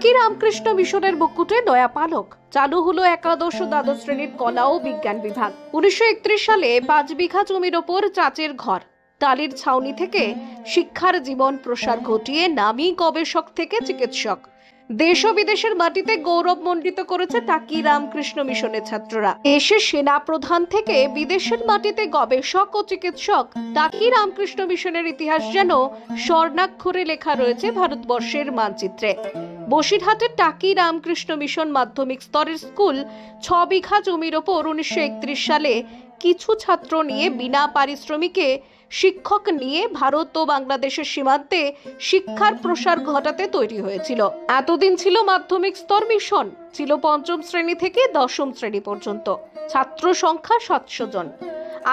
টাকি রামকৃষ্ণ মিশনের মুকুটে নয়া পালক চালু হলো একাদশ ও দ্বাদশ শ্রেণীর কলা ও বিজ্ঞান বিভাগ। 1931 সালে 5 বিঘা জমির ওপর চাচের ঘর, টালির ছাউনি থেকে শিক্ষার জীবন প্রসার ঘটিয়ে নামী গবেষক থেকে চিকিৎসক, দেশ ও বিদেশের মাটিতে গৌরবমণ্ডিত করেছে টাকি রামকৃষ্ণ মিশনের ছাত্ররা। দেশের সেনা প্রধান থেকে বিদেশের মাটিতে গবেষক ও চিকিৎসক, টাকি রামকৃষ্ণ মিশনের ইতিহাস যেন স্বর্ণাক্ষরে লেখা রয়েছে ভারতবর্ষের মানচিত্রে। বসিরহাটের টাকি রামকৃষ্ণ মিশন মাধ্যমিক স্তরের স্কুল 6 বিঘা জমির ওপর 1931 সালে কিছু ছাত্র নিয়ে বিনা পারিশ্রমিকে শিক্ষক নিয়ে ভারত ও বাংলাদেশের সীমান্তে শিক্ষার প্রসার ঘটাতে তৈরি হয়েছিল। এতদিন ছিল মাধ্যমিক স্তর মিশন, ছিল 5ম শ্রেণী থেকে 10ম শ্রেণী পর্যন্ত, ছাত্র সংখ্যা 700 জন।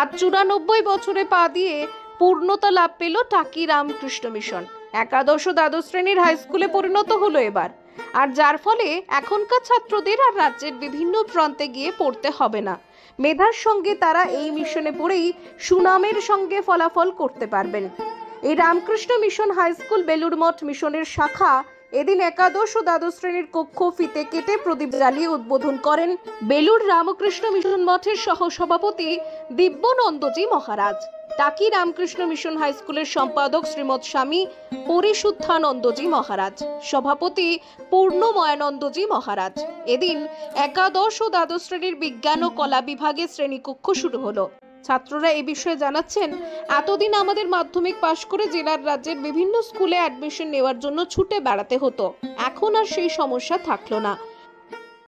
আজ 94 বছরে পা দিয়ে পূর্ণতা লাভ পেল টাকি রামকৃষ্ণ মিশন। একাদশ ও দ্বাদশ শ্রেণীর হাই স্কুলে পরিণত হলো এবার, আর যার ফলে এখনকার ছাত্রদের আর রাজ্যের বিভিন্ন প্রান্তে গিয়ে পড়তে হবে না। মেধার সঙ্গে তারা এই মিশনে পড়েই সুনামের সঙ্গে ফলাফল করতে পারবেন। এই Ramakrishna mission high school Belur Math মিশনের শাখা এদিন একাদশ ও দ্বাদশ শ্রেণীর কক্ষ ফিতে কেটে প্রদীপ জ্বালিয়ে উদ্বোধন করেন বেলুড় রামকৃষ্ণ মিশন মঠের সহসভাপতি দিব্যানন্দজি মহারাজ। টাকি রামকৃষ্ণ মিশন হাই স্কুলের সম্পাদক শ্রীমৎ স্বামী পরিশুদ্ধানন্দজি মহারাজ, সভাপতি পূর্ণময়ানন্দজি মহারাজ। এদিন একাদশ ও দ্বাদশ শ্রেণীর বিজ্ঞান ও কলা বিভাগে শ্রেণীকক্ষ শুরু হলো। ছাত্ররা এই বিষয়ে জানাচ্ছেন, এতদিন আমাদের মাধ্যমিক পাশ করে জেলার রাজ্যের বিভিন্ন স্কুলে অ্যাডমিশন নেওয়ার জন্য ছুটে বেড়াতে হতো, এখন আর সেই সমস্যা থাকলো না।